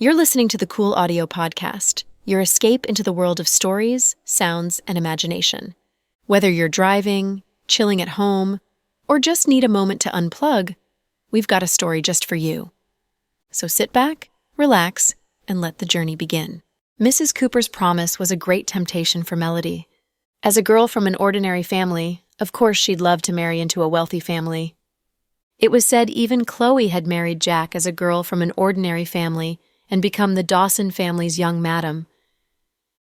You're listening to the Cool Audio Podcast, your escape into the world of stories, sounds, and imagination. Whether you're driving, chilling at home, or just need a moment to unplug, we've got a story just for you. So sit back, relax, and let the journey begin. Mrs. Cooper's promise was a great temptation for Melody. As a girl from an ordinary family, of course she'd love to marry into a wealthy family. It was said even Chloe had married Jack as a girl from an ordinary family and become the Dawson family's young madam.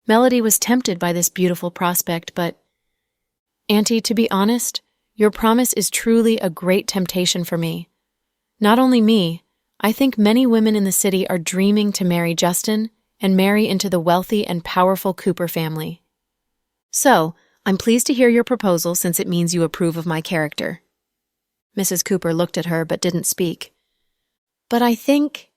Melody was tempted by this beautiful prospect, but, "Auntie, to be honest, your promise is truly a great temptation for me. Not only me, I think many women in the city are dreaming to marry Justin and marry into the wealthy and powerful Cooper family. So, I'm pleased to hear your proposal since it means you approve of my character." Mrs. Cooper looked at her but didn't speak. "But I think,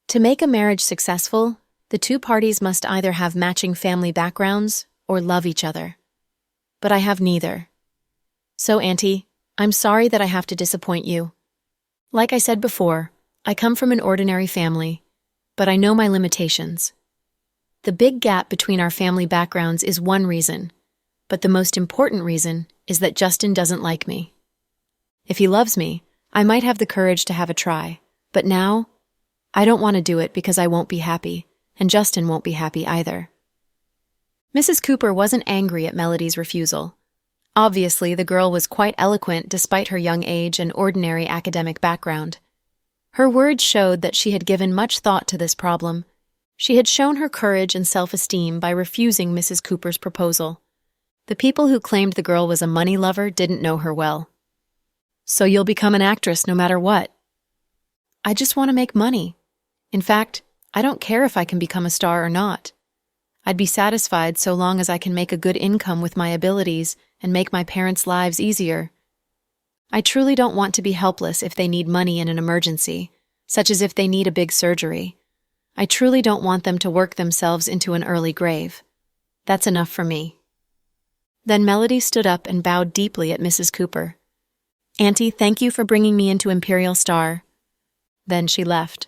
to make a marriage successful, the two parties must either have matching family backgrounds or love each other. But I have neither. So, Auntie, I'm sorry that I have to disappoint you. Like I said before, I come from an ordinary family, but I know my limitations. The big gap between our family backgrounds is one reason, but the most important reason is that Justin doesn't like me. If he loves me, I might have the courage to have a try, but now, I don't want to do it because I won't be happy, and Justin won't be happy either." Mrs. Cooper wasn't angry at Melody's refusal. Obviously, the girl was quite eloquent despite her young age and ordinary academic background. Her words showed that she had given much thought to this problem. She had shown her courage and self-esteem by refusing Mrs. Cooper's proposal. The people who claimed the girl was a money lover didn't know her well. "So you'll become an actress no matter what?" "I just want to make money. In fact, I don't care if I can become a star or not. I'd be satisfied so long as I can make a good income with my abilities and make my parents' lives easier. I truly don't want to be helpless if they need money in an emergency, such as if they need a big surgery. I truly don't want them to work themselves into an early grave. That's enough for me." Then Melody stood up and bowed deeply at Mrs. Cooper. "Auntie, thank you for bringing me into Imperial Star." Then she left.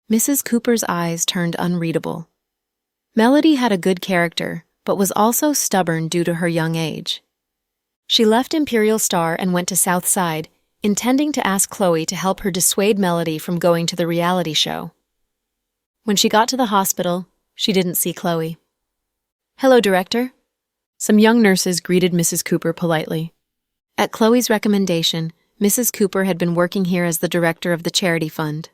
Mrs. Cooper's eyes turned unreadable. Melody had a good character, but was also stubborn due to her young age. She left Imperial Star and went to South Side, intending to ask Chloe to help her dissuade Melody from going to the reality show. When she got to the hospital, she didn't see Chloe. "Hello, Director." Some young nurses greeted Mrs. Cooper politely. At Chloe's recommendation, Mrs. Cooper had been working here as the director of the charity fund.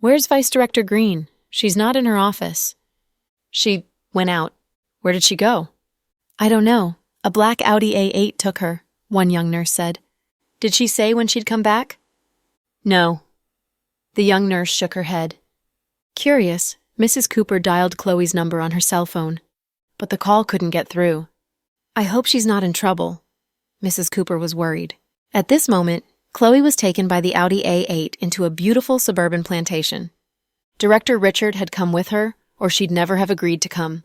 "Where's Vice Director Green? She's not in her office." "She went out." "Where did she go?" "I don't know. A black Audi A8 took her," one young nurse said. "Did she say when she'd come back?" "No." The young nurse shook her head. Curious, Mrs. Cooper dialed Chloe's number on her cell phone, but the call couldn't get through. "I hope she's not in trouble." Mrs. Cooper was worried. At this moment, Chloe was taken by the Audi A8 into a beautiful suburban plantation. Director Richard had come with her, or she'd never have agreed to come.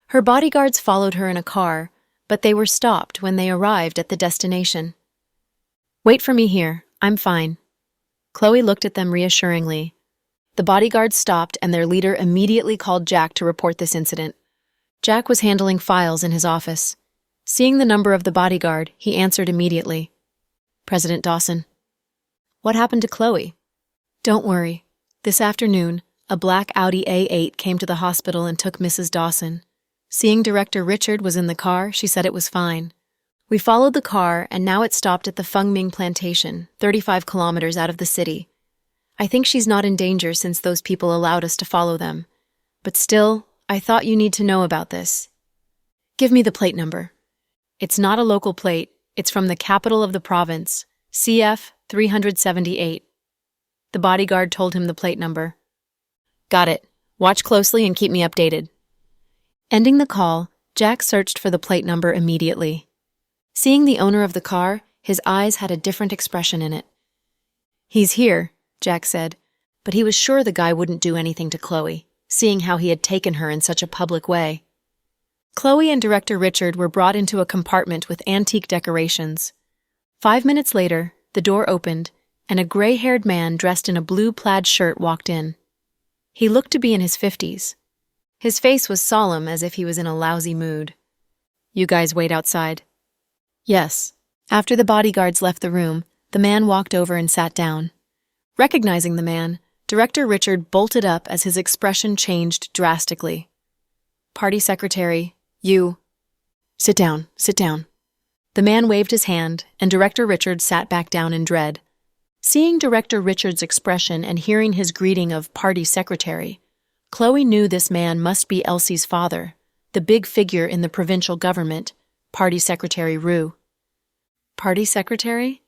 Her bodyguards followed her in a car, but they were stopped when they arrived at the destination. "Wait for me here. I'm fine." Chloe looked at them reassuringly. The bodyguards stopped and their leader immediately called Jack to report this incident. Jack was handling files in his office. Seeing the number of the bodyguard, he answered immediately. "President Dawson." "What happened to Chloe?" "Don't worry. This afternoon, a black Audi A8 came to the hospital and took Mrs. Dawson. Seeing Director Richard was in the car, she said it was fine. We followed the car, and now it stopped at the Feng Ming plantation, 35 kilometers out of the city. I think she's not in danger since those people allowed us to follow them. But still, I thought you need to know about this. Give me the plate number." "It's not a local plate. It's from the capital of the province, CF 378. The bodyguard told him the plate number. "Got it. Watch closely and keep me updated." Ending the call, Jack searched for the plate number immediately. Seeing the owner of the car, his eyes had a different expression in it. "He's here," Jack said, but he was sure the guy wouldn't do anything to Chloe, seeing how he had taken her in such a public way. Chloe and Director Richard were brought into a compartment with antique decorations. 5 minutes later, the door opened, and a gray-haired man dressed in a blue plaid shirt walked in. He looked to be in his 50s. His face was solemn, as if he was in a lousy mood. "You guys wait outside." "Yes." After the bodyguards left the room, the man walked over and sat down. Recognizing the man, Director Richard bolted up as his expression changed drastically. "Party secretary, you—" Sit down, sit down." The man waved his hand, and Director Richard sat back down in dread. Seeing Director Richard's expression and hearing his greeting of party secretary, Chloe knew this man must be Elsie's father, the big figure in the provincial government, Party Secretary Rue. "Party secretary?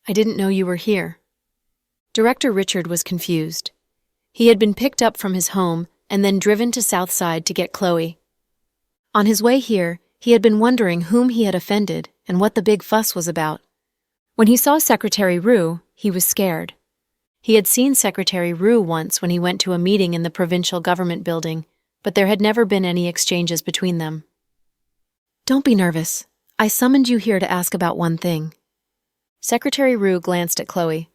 I didn't know you were here." Director Richard was confused. He had been picked up from his home and then driven to Southside to get Chloe. On his way here, he had been wondering whom he had offended and what the big fuss was about. When he saw Secretary Rue, he was scared. He had seen Secretary Rue once when he went to a meeting in the provincial government building, but there had never been any exchanges between them. "Don't be nervous. I summoned you here to ask about one thing." Secretary Rue glanced at Chloe.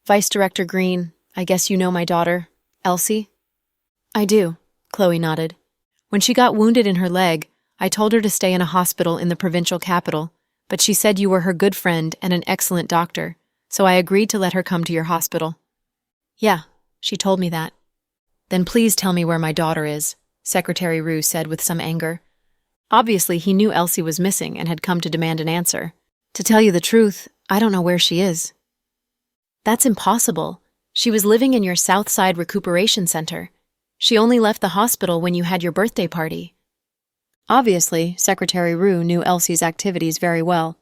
"Vice Director Green, I guess you know my daughter, Elsie?" "I do," Chloe nodded. "When she got wounded in her leg, I told her to stay in a hospital in the provincial capital, but she said you were her good friend and an excellent doctor, so I agreed to let her come to your hospital." "Yeah, she told me that." "Then please tell me where my daughter is," Secretary Rue said with some anger. Obviously, he knew Elsie was missing and had come to demand an answer. "To tell you the truth, I don't know where she is." "That's impossible. She was living in your Southside Recuperation Center. She only left the hospital when you had your birthday party." Obviously, Secretary Rue knew Elsie's activities very well.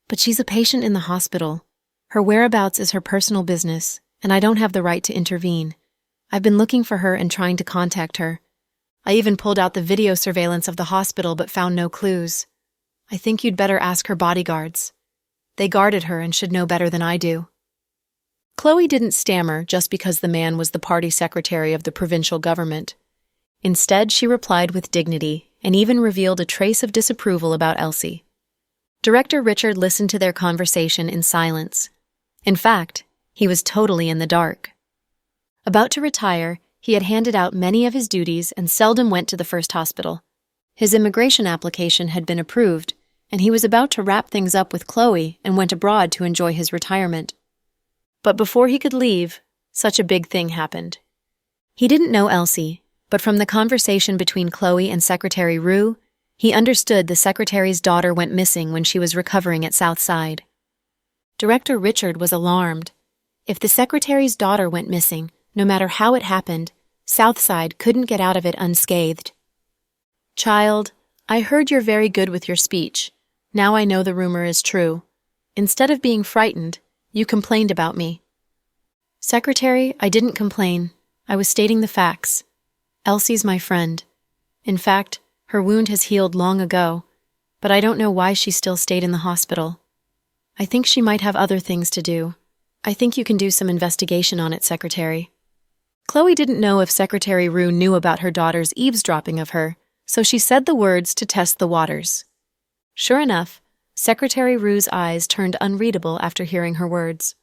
"But she's a patient in the hospital. Her whereabouts is her personal business, and I don't have the right to intervene. I've been looking for her and trying to contact her. I even pulled out the video surveillance of the hospital but found no clues. I think you'd better ask her bodyguards. They guarded her and should know better than I do." Chloe didn't stammer just because the man was the party secretary of the provincial government. Instead, she replied with dignity and even revealed a trace of disapproval about Elsie. Director Richard listened to their conversation in silence. In fact, he was totally in the dark. About to retire, he had handed out many of his duties and seldom went to the first hospital. His immigration application had been approved, and he was about to wrap things up with Chloe and went abroad to enjoy his retirement. But before he could leave, such a big thing happened. He didn't know Elsie, but from the conversation between Chloe and Secretary Rue, he understood the secretary's daughter went missing when she was recovering at Southside. Director Richard was alarmed. If the secretary's daughter went missing, no matter how it happened, Southside couldn't get out of it unscathed. "Child, I heard you're very good with your speech. Now I know the rumor is true. Instead of being frightened, you complained about me." "Secretary, I didn't complain. I was stating the facts. Elsie's my friend. In fact, her wound has healed long ago, but I don't know why she still stayed in the hospital. I think she might have other things to do. I think you can do some investigation on it, Secretary." Chloe didn't know if Secretary Rue knew about her daughter's eavesdropping of her, so she said the words to test the waters. Sure enough, Secretary Rue's eyes turned unreadable after hearing her words.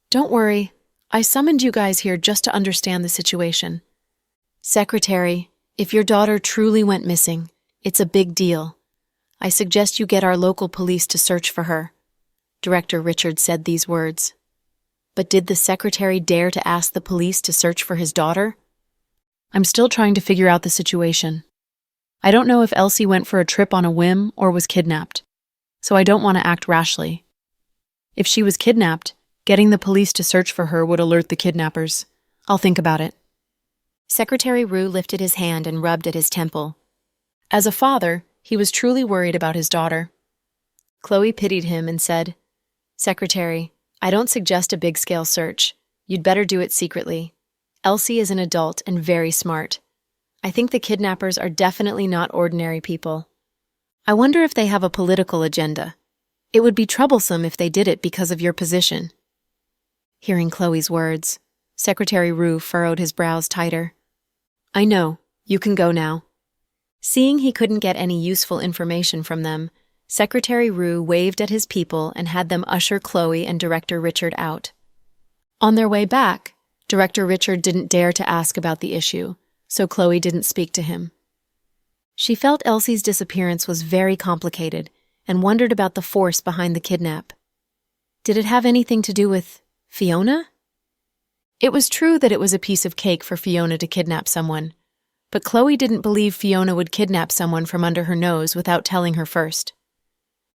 "Don't worry. I summoned you guys here just to understand the situation. Secretary, if your daughter truly went missing, it's a big deal. I suggest you get our local police to search for her." Director Richard said these words. But did the secretary dare to ask the police to search for his daughter? "I'm still trying to figure out the situation. I don't know if Elsie went for a trip on a whim or was kidnapped, so I don't want to act rashly. If she was kidnapped, getting the police to search for her would alert the kidnappers. I'll think about it." Secretary Rue lifted his hand and rubbed at his temple. As a father, he was truly worried about his daughter. Chloe pitied him and said, "Secretary, I don't suggest a big-scale search. You'd better do it secretly. Elsie is an adult and very smart. I think the kidnappers are definitely not ordinary people. I wonder if they have a political agenda. It would be troublesome if they did it because of your position." Hearing Chloe's words, Secretary Rue furrowed his brows tighter. "I know. You can go now." Seeing he couldn't get any useful information from them, Secretary Rue waved at his people and had them usher Chloe and Director Richard out. On their way back, Director Richard didn't dare to ask about the issue, so Chloe didn't speak to him. She felt Elsie's disappearance was very complicated and wondered about the force behind the kidnap. Did it have anything to do with Fiona? It was true that it was a piece of cake for Fiona to kidnap someone, but Chloe didn't believe Fiona would kidnap someone from under her nose without telling her first.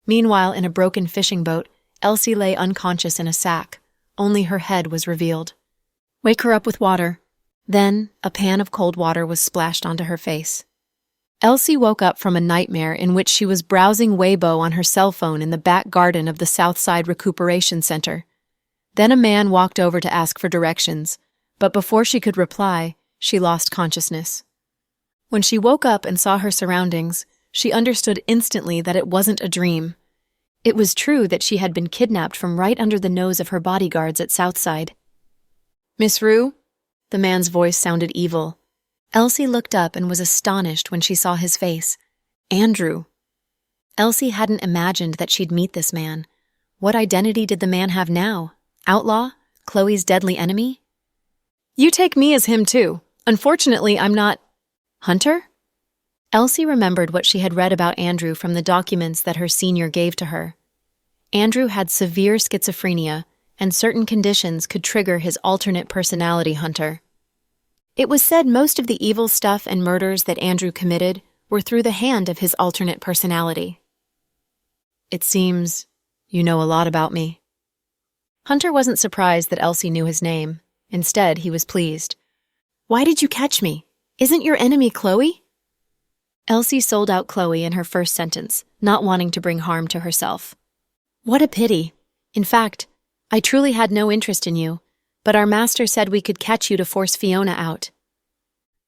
Meanwhile, in a broken fishing boat, Elsie lay unconscious in a sack. Only her head was revealed. "Wake her up with water." Then, a pan of cold water was splashed onto her face. Elsie woke up from a nightmare in which she was browsing Weibo on her cell phone in the back garden of the Southside Recuperation Center. Then a man walked over to ask for directions, but before she could reply, she lost consciousness. When she woke up and saw her surroundings, she understood instantly that it wasn't a dream. It was true that she had been kidnapped from right under the nose of her bodyguards at Southside. "Miss Rue?" The man's voice sounded evil. Elsie looked up and was astonished when she saw his face. Andrew. Elsie hadn't imagined that she'd meet this man. What identity did the man have now? Outlaw? Chloe's deadly enemy? "You take me as him too. Unfortunately, I'm not..." "Hunter?" Elsie remembered what she had read about Andrew from the documents that her senior gave to her. Andrew had severe schizophrenia, and certain conditions could trigger his alternate personality Hunter. It was said most of the evil stuff and murders that Andrew committed were through the hand of his alternate personality. "It seems you know a lot about me." Hunter wasn't surprised that Elsie knew his name. Instead, he was pleased. "Why did you catch me? Isn't your enemy Chloe?" Elsie sold out Chloe in her first sentence, not wanting to bring harm to herself. "What a pity. In fact, I truly had no interest in you, but our master said we could catch you to force Fiona out."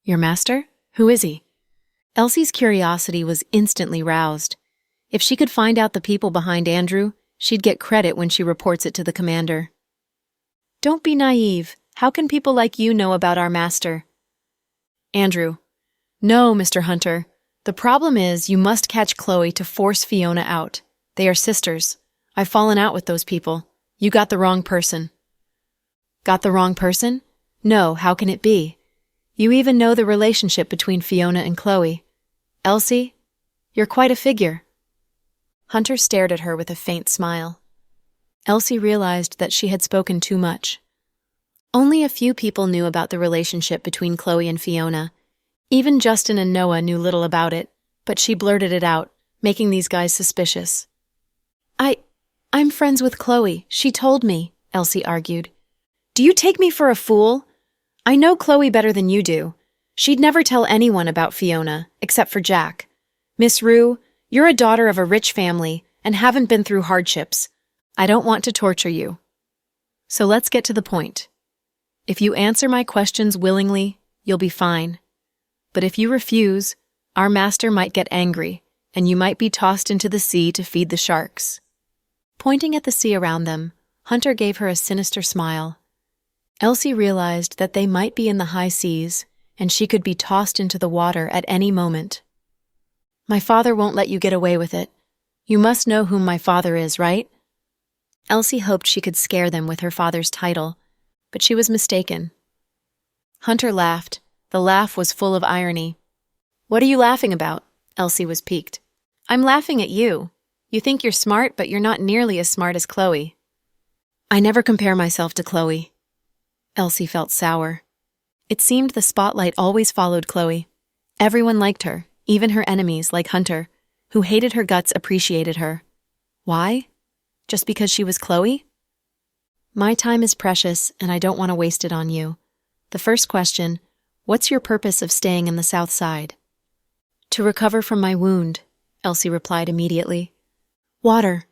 "Your master? Who is he?" Elsie's curiosity was instantly roused. If she could find out the people behind Andrew, she'd get credit when she reports it to the commander. "Don't be naive. How can people like you know about our master?" "Andrew." "No, Mr. Hunter. The problem is you must catch Chloe to force Fiona out. They are sisters. I've fallen out with those people. You got the wrong person." "Got the wrong person? No, how can it be? You even know the relationship between Fiona and Chloe. Elsie, you're quite a figure." Hunter stared at her with a faint smile. Elsie realized that she had spoken too much. Only a few people knew about the relationship between Chloe and Fiona. Even Justin and Noah knew little about it, but she blurted it out, making these guys suspicious. I'm friends with Chloe. She told me," Elsie argued. "Do you take me for a fool? I know Chloe better than you do. She'd never tell anyone about Fiona, except for Jack. Miss Rue, you're a daughter of a rich family and haven't been through hardships. I don't want to torture you. So let's get to the point. If you answer my questions willingly, you'll be fine. But if you refuse, our master might get angry, and you might be tossed into the sea to feed the sharks." Pointing at the sea around them, Hunter gave her a sinister smile. Elsie realized that they might be in the high seas, and she could be tossed into the water at any moment. "My father won't let you get away with it. You must know whom my father is, right?" Elsie hoped she could scare them with her father's title, but she was mistaken. Hunter laughed. The laugh was full of irony. "What are you laughing about?" Elsie was piqued. "I'm laughing at you. You think you're smart, but you're not nearly as smart as Chloe." "I never compare myself to Chloe." Elsie felt sour. It seemed the spotlight always followed Chloe. Everyone liked her, even her enemies like Hunter, who hated her guts appreciated her. Why? Just because she was Chloe? "My time is precious, and I don't want to waste it on you. The first question, what's your purpose of staying in the South Side?" "To recover from my wound," Elsie replied immediately. "Water."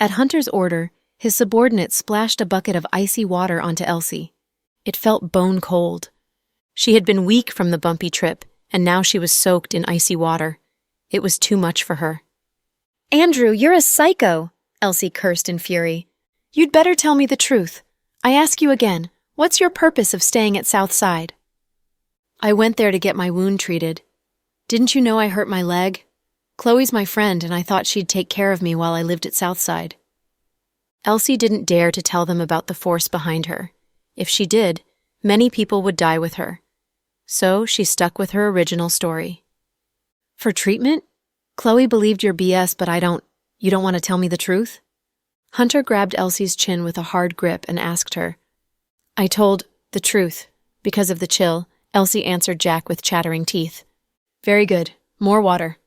At Hunter's order, his subordinate splashed a bucket of icy water onto Elsie. It felt bone cold. She had been weak from the bumpy trip, and now she was soaked in icy water. It was too much for her. "Andrew, you're a psycho," Elsie cursed in fury. "You'd better tell me the truth. I ask you again, what's your purpose of staying at Southside?" "I went there to get my wound treated. Didn't you know I hurt my leg? Chloe's my friend, and I thought she'd take care of me while I lived at Southside." Elsie didn't dare to tell them about the force behind her. If she did, Many people would die with her. So she stuck with her original story. For treatment? Chloe believed your BS, but you don't want to tell me the truth? Hunter grabbed Elsie's chin with a hard grip and asked her. I told the truth. Because of the chill, Elsie answered Jack with chattering teeth. Very good. More water.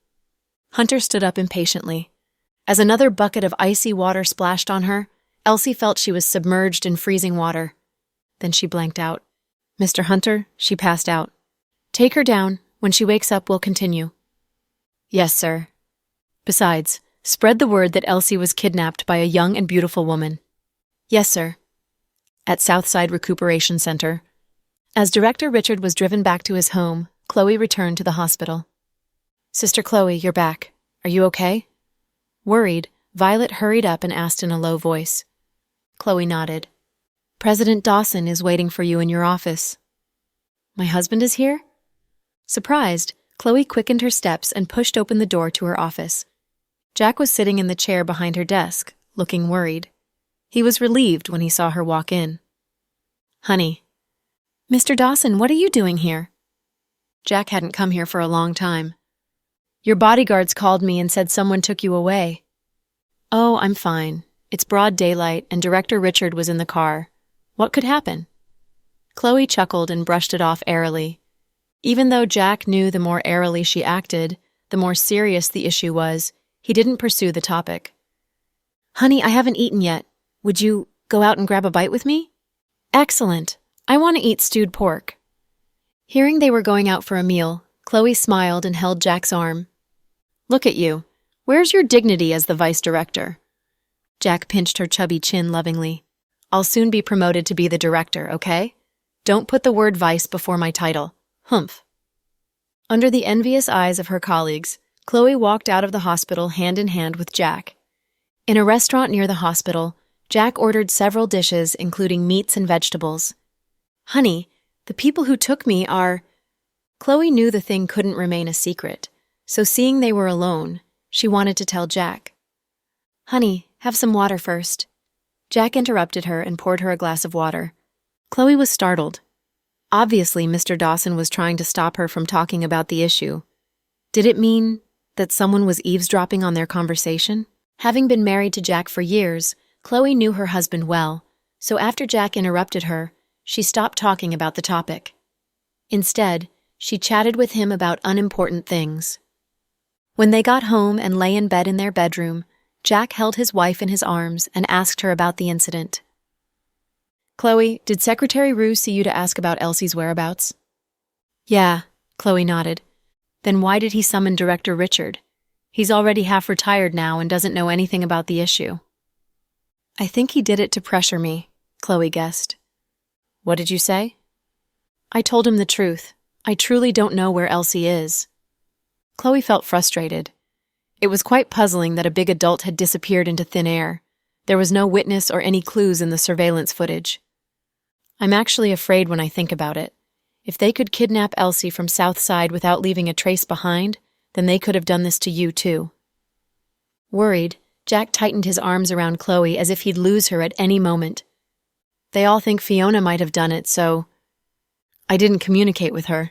Hunter stood up impatiently. As another bucket of icy water splashed on her, Elsie felt she was submerged in freezing water. Then she blanked out. Mr. Hunter, she passed out. Take her down. When she wakes up, we'll continue. Yes, sir. Besides, spread the word that Elsie was kidnapped by a young and beautiful woman. Yes, sir. At Southside Recuperation Center. As Director Richard was driven back to his home, Chloe returned to the hospital. Sister Chloe, you're back. Are you okay? Worried, Violet hurried up and asked in a low voice. Chloe nodded. President Dawson is waiting for you in your office. My husband is here? Surprised, Chloe quickened her steps and pushed open the door to her office. Jack was sitting in the chair behind her desk, looking worried. He was relieved when he saw her walk in. Honey. Mr. Dawson, what are you doing here? Jack hadn't come here for a long time. Your bodyguards called me and said someone took you away. Oh, I'm fine. It's broad daylight and Director Richard was in the car. What could happen? Chloe chuckled and brushed it off airily. Even though Jack knew the more airily she acted, the more serious the issue was, he didn't pursue the topic. Honey, I haven't eaten yet. Would you go out and grab a bite with me? Excellent. I want to eat stewed pork. Hearing they were going out for a meal, Chloe smiled and held Jack's arm. Look at you. Where's your dignity as the vice director? Jack pinched her chubby chin lovingly. I'll soon be promoted to be the director, okay? Don't put the word vice before my title. Humph. Under the envious eyes of her colleagues, Chloe walked out of the hospital hand in hand with Jack. In a restaurant near the hospital, Jack ordered several dishes, including meats and vegetables. Honey, the people who took me are... Chloe knew the thing couldn't remain a secret, so seeing they were alone, she wanted to tell Jack. Honey, have some water first. Jack interrupted her and poured her a glass of water. Chloe was startled. Obviously, Mr. Dawson was trying to stop her from talking about the issue. Did it mean that someone was eavesdropping on their conversation? Having been married to Jack for years, Chloe knew her husband well, so after Jack interrupted her, she stopped talking about the topic. Instead, she chatted with him about unimportant things. When they got home and lay in bed in their bedroom, Jack held his wife in his arms and asked her about the incident. Chloe, did Secretary Rue see you to ask about Elsie's whereabouts? Yeah, Chloe nodded. Then why did he summon Director Richard? He's already half retired now and doesn't know anything about the issue. I think he did it to pressure me, Chloe guessed. What did you say? I told him the truth. I truly don't know where Elsie is. Chloe felt frustrated. It was quite puzzling that a big adult had disappeared into thin air. There was no witness or any clues in the surveillance footage. I'm actually afraid when I think about it. If they could kidnap Elsie from Southside without leaving a trace behind, then they could have done this to you too. Worried, Jack tightened his arms around Chloe as if he'd lose her at any moment. They all think Fiona might have done it, so... I didn't communicate with her.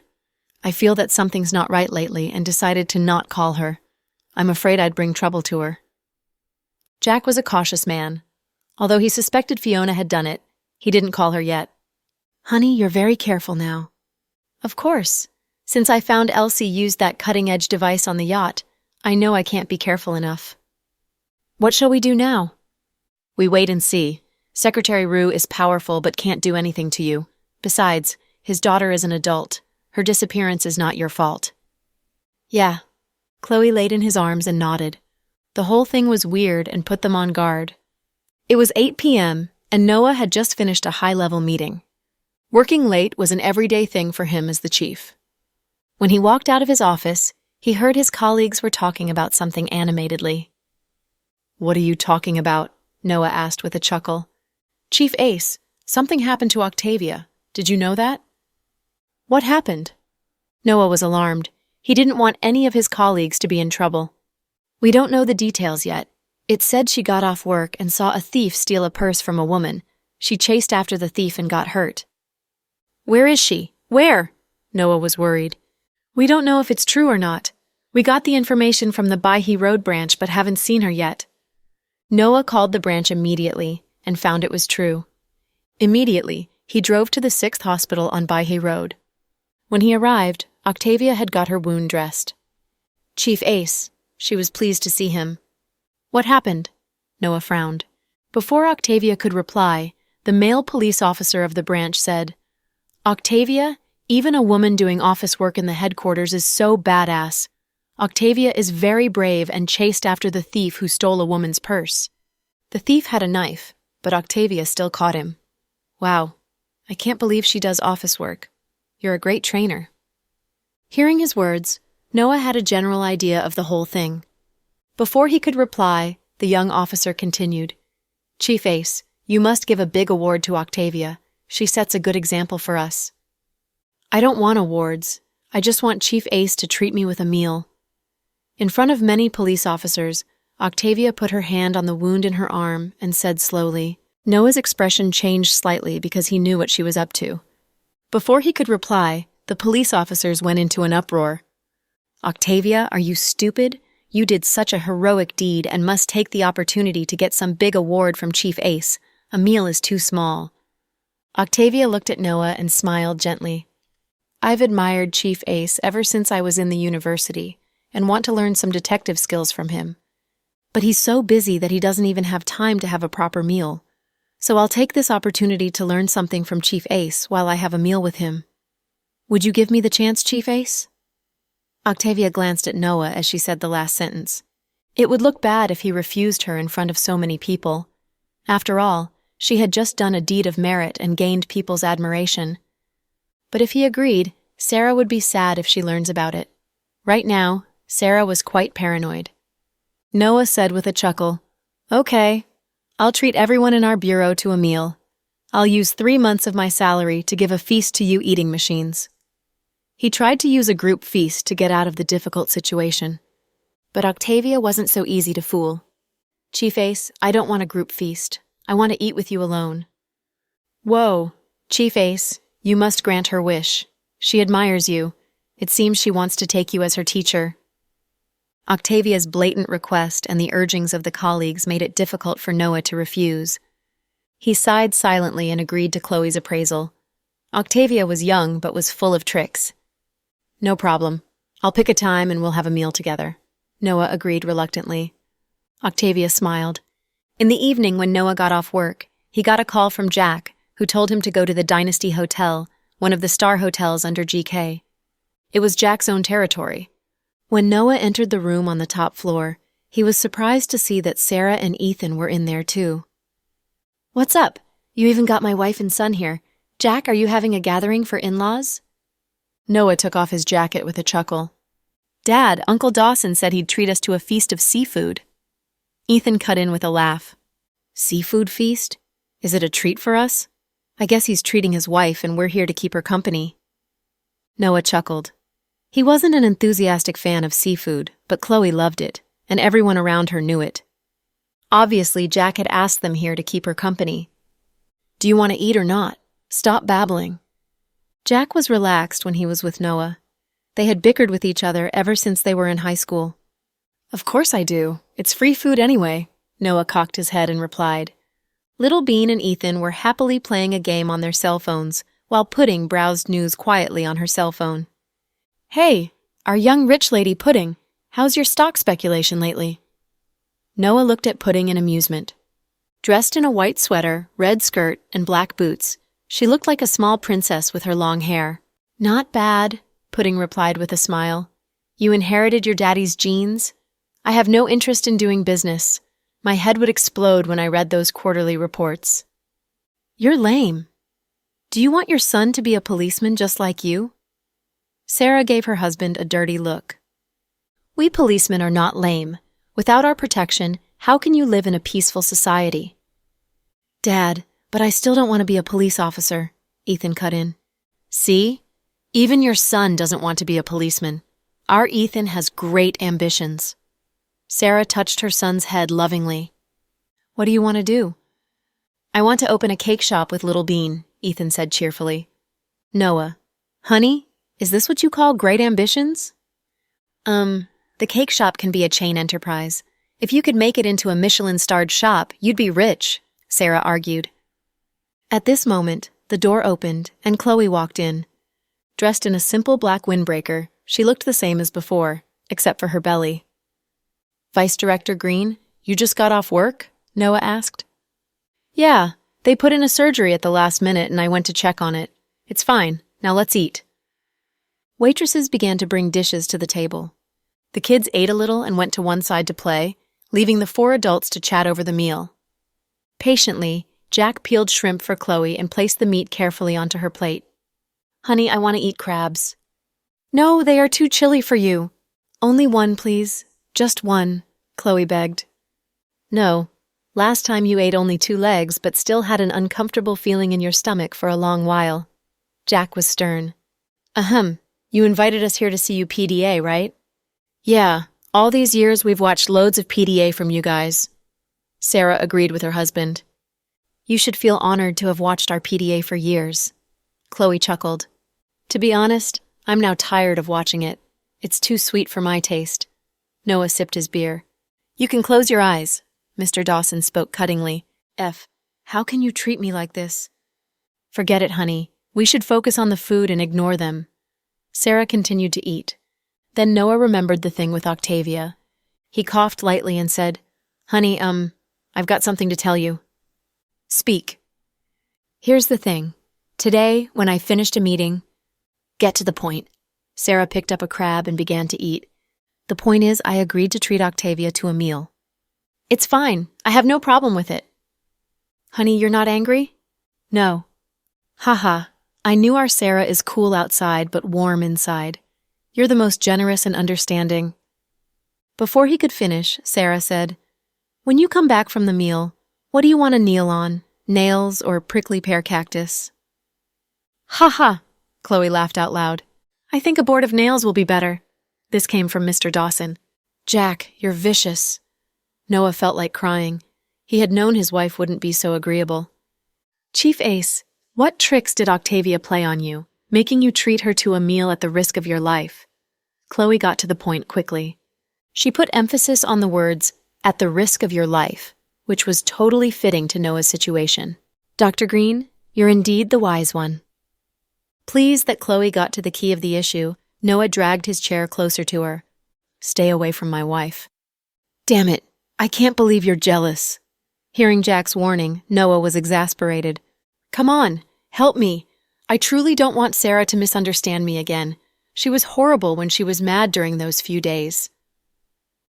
I feel that something's not right lately and decided to not call her. I'm afraid I'd bring trouble to her. Jack was a cautious man. Although he suspected Fiona had done it, he didn't call her yet. Honey, you're very careful now. Of course. Since I found Elsie used that cutting-edge device on the yacht, I know I can't be careful enough. What shall we do now? We wait and see. Secretary Rue is powerful but can't do anything to you. Besides, his daughter is an adult. Her disappearance is not your fault. Yeah. Chloe laid in his arms and nodded. The whole thing was weird and put them on guard. It was 8 p.m., and Noah had just finished a high-level meeting. Working late was an everyday thing for him as the chief. When he walked out of his office, he heard his colleagues were talking about something animatedly. What are you talking about? Noah asked with a chuckle. Chief Ace, something happened to Octavia. Did you know that? What happened? Noah was alarmed. He didn't want any of his colleagues to be in trouble. We don't know the details yet. It said she got off work and saw a thief steal a purse from a woman. She chased after the thief and got hurt. Where is she? Where? Noah was worried. We don't know if it's true or not. We got the information from the Baihe Road branch but haven't seen her yet. Noah called the branch immediately and found it was true. Immediately, he drove to the 6th hospital on Baihe Road. When he arrived, Octavia had got her wound dressed. Chief Ace, she was pleased to see him. What happened? Noah frowned. Before Octavia could reply, the male police officer of the branch said, Octavia, even a woman doing office work in the headquarters is so badass. Octavia is very brave and chased after the thief who stole a woman's purse. The thief had a knife, but Octavia still caught him. Wow, I can't believe she does office work. You're a great trainer. Hearing his words, Noah had a general idea of the whole thing. Before he could reply, the young officer continued, Chief Ace, you must give a big award to Octavia. She sets a good example for us. I don't want awards. I just want Chief Ace to treat me with a meal. In front of many police officers, Octavia put her hand on the wound in her arm and said slowly. Noah's expression changed slightly because he knew what she was up to. Before he could reply, the police officers went into an uproar. Octavia, are you stupid? You did such a heroic deed and must take the opportunity to get some big award from Chief Ace. A meal is too small. Octavia looked at Noah and smiled gently. I've admired Chief Ace ever since I was in the university and want to learn some detective skills from him. But he's so busy that he doesn't even have time to have a proper meal. So I'll take this opportunity to learn something from Chief Ace while I have a meal with him. Would you give me the chance, Chief Ace? Octavia glanced at Noah as she said the last sentence. It would look bad if he refused her in front of so many people. After all, she had just done a deed of merit and gained people's admiration. But if he agreed, Sarah would be sad if she learns about it. Right now, Sarah was quite paranoid. Noah said with a chuckle, Okay, I'll treat everyone in our bureau to a meal. I'll use 3 months of my salary to give a feast to you eating machines. He tried to use a group feast to get out of the difficult situation. But Octavia wasn't so easy to fool. Chief Ace, I don't want a group feast. I want to eat with you alone. Whoa, Chief Ace, you must grant her wish. She admires you. It seems she wants to take you as her teacher. Octavia's blatant request and the urgings of the colleagues made it difficult for Noah to refuse. He sighed silently and agreed to Chloe's appraisal. Octavia was young but was full of tricks. No problem. I'll pick a time and we'll have a meal together. Noah agreed reluctantly. Octavia smiled. In the evening when Noah got off work, he got a call from Jack, who told him to go to the Dynasty Hotel, one of the star hotels under GK. It was Jack's own territory. When Noah entered the room on the top floor, he was surprised to see that Sarah and Ethan were in there too. What's up? You even got my wife and son here. Jack, are you having a gathering for in-laws? Noah took off his jacket with a chuckle. Dad, Uncle Dawson said he'd treat us to a feast of seafood. Ethan cut in with a laugh. Seafood feast? Is it a treat for us? I guess he's treating his wife and we're here to keep her company. Noah chuckled. He wasn't an enthusiastic fan of seafood, but Chloe loved it, and everyone around her knew it. Obviously, Jack had asked them here to keep her company. Do you want to eat or not? Stop babbling. Jack was relaxed when he was with Noah. They had bickered with each other ever since they were in high school. Of course I do. It's free food anyway, Noah cocked his head and replied. Little Bean and Ethan were happily playing a game on their cell phones, while Pudding browsed news quietly on her cell phone. Hey, our young rich lady Pudding, how's your stock speculation lately? Noah looked at Pudding in amusement. Dressed in a white sweater, red skirt, and black boots, she looked like a small princess with her long hair. Not bad, Pudding replied with a smile. You inherited your daddy's genes? I have no interest in doing business. My head would explode when I read those quarterly reports. You're lame. Do you want your son to be a policeman just like you? Sarah gave her husband a dirty look. We policemen are not lame. Without our protection, how can you live in a peaceful society? Dad, but I still don't want to be a police officer, Ethan cut in. See? Even your son doesn't want to be a policeman. Our Ethan has great ambitions. Sarah touched her son's head lovingly. What do you want to do? I want to open a cake shop with Little Bean, Ethan said cheerfully. Noah. Honey, is this what you call great ambitions? The cake shop can be a chain enterprise. If you could make it into a Michelin-starred shop, you'd be rich, Sarah argued. At this moment, the door opened and Chloe walked in. Dressed in a simple black windbreaker, she looked the same as before, except for her belly. Vice Director Green, you just got off work? Noah asked. Yeah, they put in a surgery at the last minute and I went to check on it. It's fine. Now let's eat. Waitresses began to bring dishes to the table. The kids ate a little and went to one side to play, leaving the 4 adults to chat over the meal. Patiently, Jack peeled shrimp for Chloe and placed the meat carefully onto her plate. Honey, I want to eat crabs. No, they are too chilly for you. Only one, please. Just one, Chloe begged. No, last time you ate only 2 legs but still had an uncomfortable feeling in your stomach for a long while. Jack was stern. Ahem, you invited us here to see you PDA, right? Yeah, all these years we've watched loads of PDA from you guys. Sarah agreed with her husband. You should feel honored to have watched our PDA for years. Chloe chuckled. To be honest, I'm now tired of watching it. It's too sweet for my taste. Noah sipped his beer. You can close your eyes, Mr. Dawson spoke cuttingly. How can you treat me like this? Forget it, honey. We should focus on the food and ignore them. Sarah continued to eat. Then Noah remembered the thing with Octavia. He coughed lightly and said, Honey, I've got something to tell you. Speak. Here's the thing. Today, when I finished a meeting... Get to the point. Sarah picked up a crab and began to eat. The point is, I agreed to treat Octavia to a meal. It's fine. I have no problem with it. Honey, you're not angry? No. Haha. I knew our Sarah is cool outside but warm inside. You're the most generous and understanding. Before he could finish, Sarah said, When you come back from the meal, what do you want to kneel on? Nails or prickly pear cactus? Ha ha! Chloe laughed out loud. I think a board of nails will be better. This came from Mr. Dawson. Jack, you're vicious. Noah felt like crying. He had known his wife wouldn't be so agreeable. Chief Ace, what tricks did Octavia play on you, making you treat her to a meal at the risk of your life? Chloe got to the point quickly. She put emphasis on the words, at the risk of your life, which was totally fitting to Noah's situation. Dr. Green, you're indeed the wise one. Pleased that Chloe got to the key of the issue, Noah dragged his chair closer to her. Stay away from my wife. Damn it, I can't believe you're jealous. Hearing Jack's warning, Noah was exasperated. Come on, help me. I truly don't want Sarah to misunderstand me again. She was horrible when she was mad during those few days.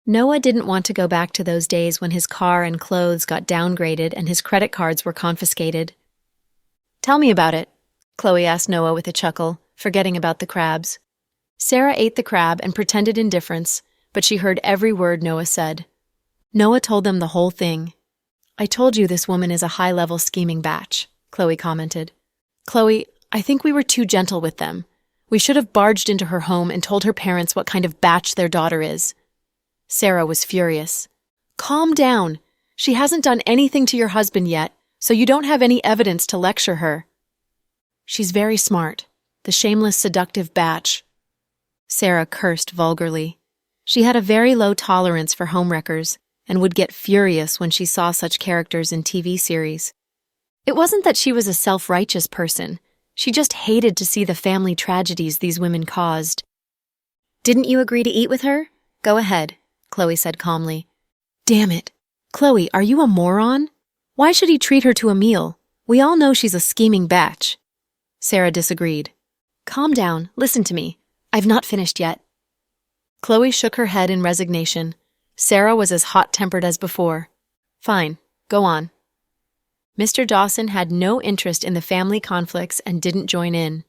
Noah didn't want to go back to those days when his car and clothes got downgraded and his credit cards were confiscated. Tell me about it, Chloe asked Noah with a chuckle, forgetting about the crabs. Sarah ate the crab and pretended indifference, but she heard every word Noah said. Noah told them the whole thing. I told you this woman is a high-level scheming batch, Chloe commented. Chloe, I think we were too gentle with them. We should have barged into her home and told her parents what kind of batch their daughter is. Sarah was furious. Calm down. She hasn't done anything to your husband yet, so you don't have any evidence to lecture her. She's very smart. The shameless, seductive batch. Sarah cursed vulgarly. She had a very low tolerance for homewreckers and would get furious when she saw such characters in TV series. It wasn't that she was a self-righteous person. She just hated to see the family tragedies these women caused. Didn't you agree to eat with her? Go ahead, Chloe said calmly. Damn it. Chloe, are you a moron? Why should he treat her to a meal? We all know she's a scheming batch. Sarah disagreed. Calm down. Listen to me. I've not finished yet. Chloe shook her head in resignation. Sarah was as hot-tempered as before. Fine. Go on. Mr. Dawson had no interest in the family conflicts and didn't join in.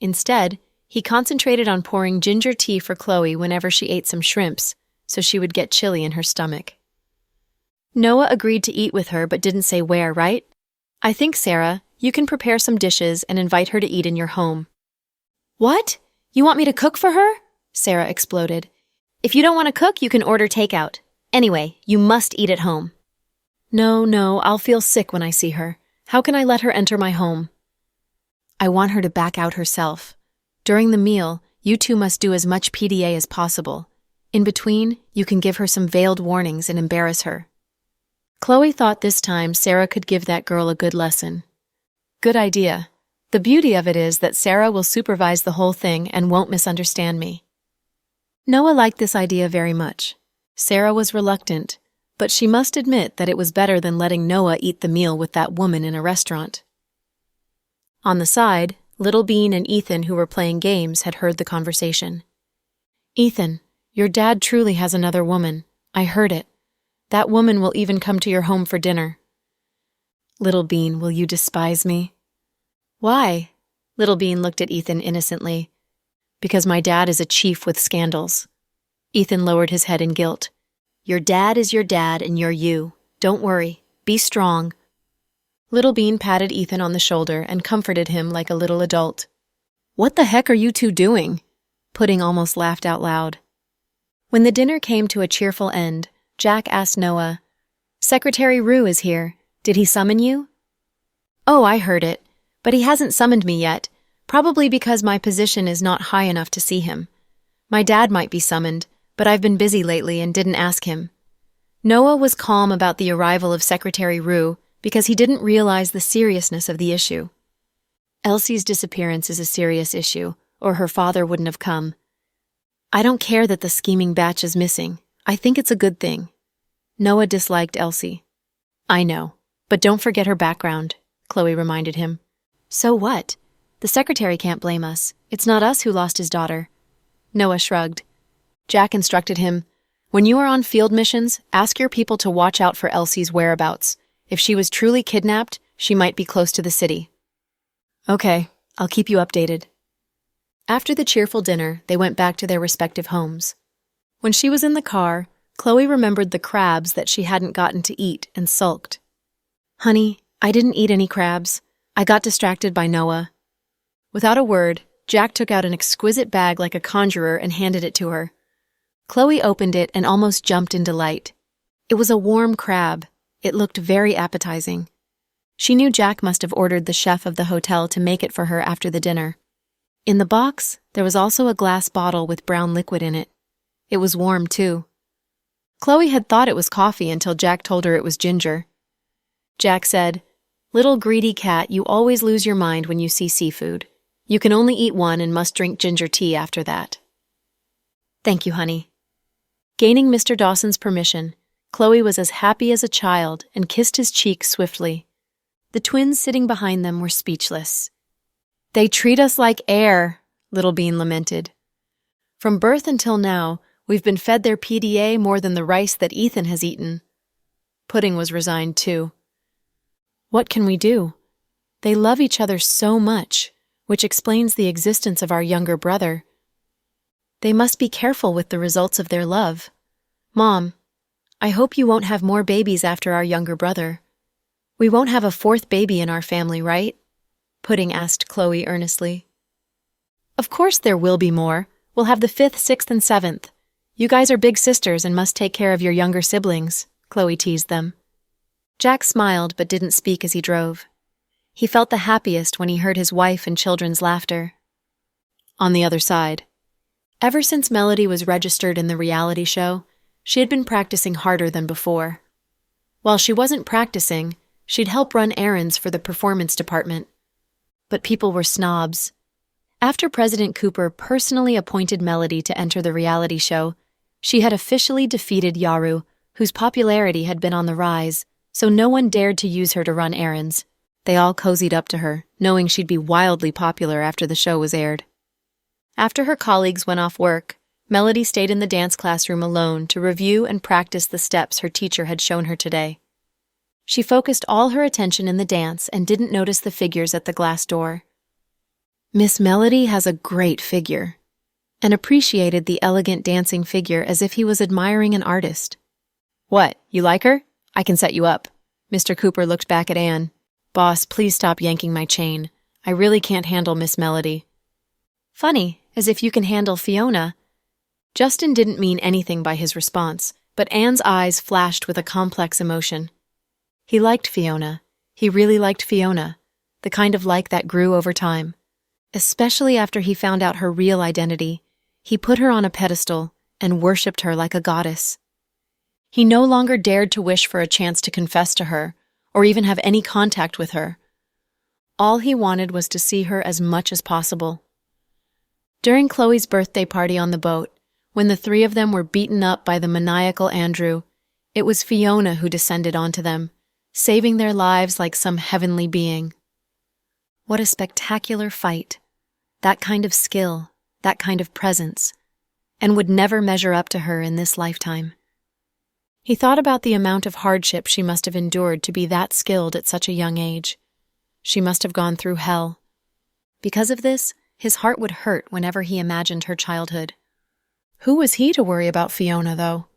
Instead, he concentrated on pouring ginger tea for Chloe whenever she ate some shrimps, so she would get chilly in her stomach. Noah agreed to eat with her but didn't say where, right? I think, Sarah, you can prepare some dishes and invite her to eat in your home. What? You want me to cook for her? Sarah exploded. If you don't want to cook, you can order takeout. Anyway, you must eat at home. No, I'll feel sick when I see her. How can I let her enter my home? I want her to back out herself. During the meal, you two must do as much PDA as possible. In between, you can give her some veiled warnings and embarrass her. Chloe thought this time Sarah could give that girl a good lesson. Good idea. The beauty of it is that Sarah will supervise the whole thing and won't misunderstand me. Noah liked this idea very much. Sarah was reluctant, but she must admit that it was better than letting Noah eat the meal with that woman in a restaurant. On the side, Little Bean and Ethan, who were playing games, had heard the conversation. "Ethan, your dad truly has another woman. I heard it. That woman will even come to your home for dinner." "Little Bean, will you despise me?" "Why?" Little Bean looked at Ethan innocently. "Because my dad is a chief with scandals." Ethan lowered his head in guilt. "Your dad is your dad and you're you. Don't worry. Be strong." Little Bean patted Ethan on the shoulder and comforted him like a little adult. "What the heck are you two doing?" Pudding almost laughed out loud. When the dinner came to a cheerful end, Jack asked Noah, "Secretary Rue is here. Did he summon you?" "Oh, I heard it, but he hasn't summoned me yet, probably because my position is not high enough to see him. My dad might be summoned, but I've been busy lately and didn't ask him." Noah was calm about the arrival of Secretary Rue because he didn't realize the seriousness of the issue. Elsie's disappearance is a serious issue, or her father wouldn't have come. "I don't care that the scheming batch is missing. I think it's a good thing." Noah disliked Elsie. "I know, but don't forget her background," Chloe reminded him. "So what? The secretary can't blame us. It's not us who lost his daughter." Noah shrugged. Jack instructed him, "When you are on field missions, ask your people to watch out for Elsie's whereabouts. If she was truly kidnapped, she might be close to the city." "Okay, I'll keep you updated." After the cheerful dinner, they went back to their respective homes. When she was in the car, Chloe remembered the crabs that she hadn't gotten to eat and sulked. "Honey, I didn't eat any crabs. I got distracted by Noah." Without a word, Jack took out an exquisite bag like a conjurer and handed it to her. Chloe opened it and almost jumped in delight. It was a warm crab. It looked very appetizing. She knew Jack must have ordered the chef of the hotel to make it for her after the dinner. In the box, there was also a glass bottle with brown liquid in it. It was warm, too. Chloe had thought it was coffee until Jack told her it was ginger. Jack said, "Little greedy cat, you always lose your mind when you see seafood. You can only eat one and must drink ginger tea after that." "Thank you, honey." Gaining Mr. Dawson's permission, Chloe was as happy as a child and kissed his cheek swiftly. The twins sitting behind them were speechless. "They treat us like air," Little Bean lamented. "From birth until now, we've been fed their PDA more than the rice that Ethan has eaten." Pudding was resigned too. "What can we do? They love each other so much, which explains the existence of our younger brother. They must be careful with the results of their love. Mom, I hope you won't have more babies after our younger brother. We won't have a fourth baby in our family, right?" Pudding asked Chloe earnestly. "Of course there will be more. We'll have the 5th, 6th, and 7th. You guys are big sisters and must take care of your younger siblings," Chloe teased them. Jack smiled but didn't speak as he drove. He felt the happiest when he heard his wife and children's laughter. On the other side, ever since Melody was registered in the reality show, she had been practicing harder than before. While she wasn't practicing, she'd help run errands for the performance department. But people were snobs. After President Cooper personally appointed Melody to enter the reality show, she had officially defeated Yaru, whose popularity had been on the rise, so no one dared to use her to run errands. They all cozied up to her, knowing she'd be wildly popular after the show was aired. After her colleagues went off work, Melody stayed in the dance classroom alone to review and practice the steps her teacher had shown her today. She focused all her attention in the dance and didn't notice the figures at the glass door. Miss Melody has a great figure, and appreciated the elegant dancing figure as if he was admiring an artist. "What, you like her? I can set you up." Mr. Cooper looked back at Anne. "Boss, please stop yanking my chain. I really can't handle Miss Melody." "Funny, as if you can handle Fiona." Justin didn't mean anything by his response, but Anne's eyes flashed with a complex emotion. He liked Fiona. He really liked Fiona. The the kind of like that grew over time. Especially after he found out her real identity, he put her on a pedestal and worshipped her like a goddess. He no longer dared to wish for a chance to confess to her, or even have any contact with her. All he wanted was to see her as much as possible. During Chloe's birthday party on the boat, when the three of them were beaten up by the maniacal Andrew, it was Fiona who descended onto them, saving their lives like some heavenly being. What a spectacular fight. That kind of skill, that kind of presence, and would never measure up to her in this lifetime. He thought about the amount of hardship she must have endured to be that skilled at such a young age. She must have gone through hell. Because of this, his heart would hurt whenever he imagined her childhood. Who was he to worry about Fiona, though?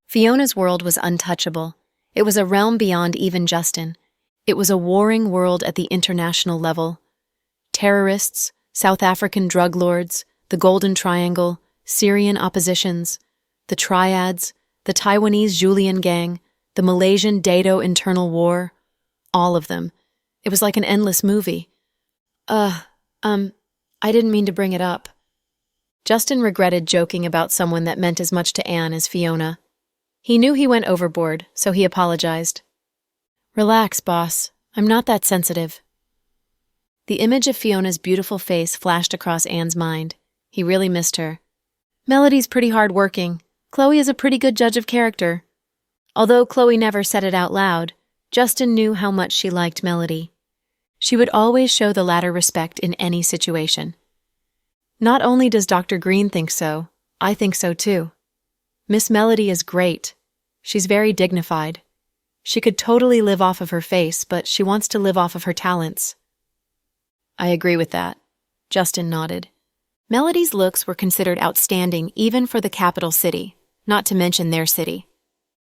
Fiona's world was untouchable. It was a realm beyond even Justin. It was a warring world at the international level. Terrorists, South African drug lords, the Golden Triangle, Syrian oppositions, the Triads, the Taiwanese Julian gang, the Malaysian Dato internal war, all of them. It was like an endless movie. I didn't mean to bring it up. Justin regretted joking about someone that meant as much to Anne as Fiona. He knew he went overboard, so he apologized. Relax, boss. I'm not that sensitive. The image of Fiona's beautiful face flashed across Anne's mind. He really missed her. Melody's pretty hard-working. Chloe is a pretty good judge of character. Although Chloe never said it out loud, Justin knew how much she liked Melody. She would always show the latter respect in any situation. Not only does Dr. Green think so, I think so too. Miss Melody is great. She's very dignified. She could totally live off of her face, but she wants to live off of her talents. I agree with that. Justin nodded. Melody's looks were considered outstanding even for the capital city, not to mention their city.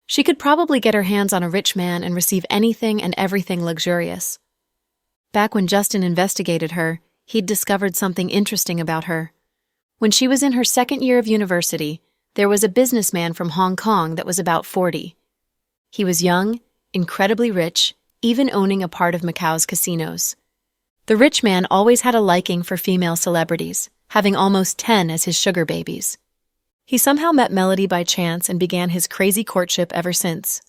She could probably get her hands on a rich man and receive anything and everything luxurious. Back when Justin investigated her, he'd discovered something interesting about her. When she was in her second year of university, there was a businessman from Hong Kong that was about 40. He was young, incredibly rich, even owning a part of Macau's casinos. The rich man always had a liking for female celebrities, having almost 10 as his sugar babies. He somehow met Melody by chance and began his crazy courtship ever since.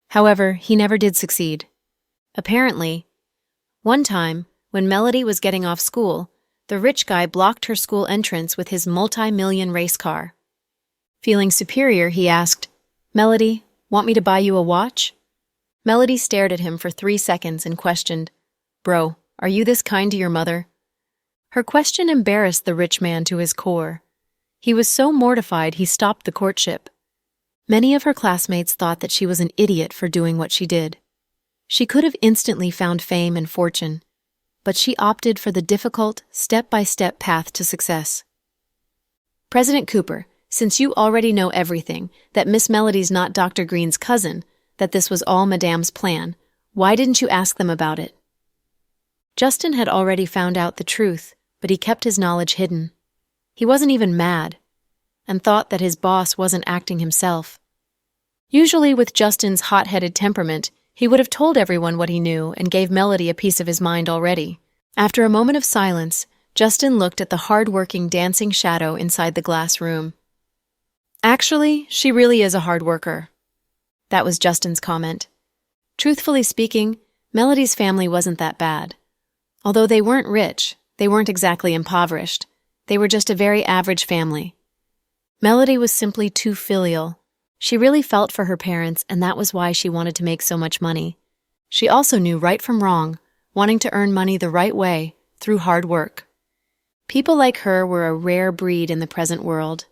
However, he never did succeed. Apparently, one time, when Melody was getting off school, the rich guy blocked her school entrance with his multi-million race car. Feeling superior, he asked, "Melody, want me to buy you a watch?" Melody stared at him for 3 seconds and questioned, "Bro, are you this kind to your mother?" Her question embarrassed the rich man to his core. He was so mortified he stopped the courtship. Many of her classmates thought that she was an idiot for doing what she did. She could have instantly found fame and fortune, but she opted for the difficult, step-by-step path to success. President Cooper, since you already know everything, that Miss Melody's not Dr. Green's cousin, that this was all Madame's plan, why didn't you ask them about it? Justin had already found out the truth, but he kept his knowledge hidden. He wasn't even mad, and thought that his boss wasn't acting himself. Usually with Justin's hot-headed temperament, he would have told everyone what he knew and gave Melody a piece of his mind already. After a moment of silence, Justin looked at the hard-working dancing shadow inside the glass room. Actually, she really is a hard worker. That was Justin's comment. Truthfully speaking, Melody's family wasn't that bad. Although they weren't rich, they weren't exactly impoverished. They were just a very average family. Melody was simply too filial. She really felt for her parents, and that was why she wanted to make so much money. She also knew right from wrong, wanting to earn money the right way, through hard work. People like her were a rare breed in the present world.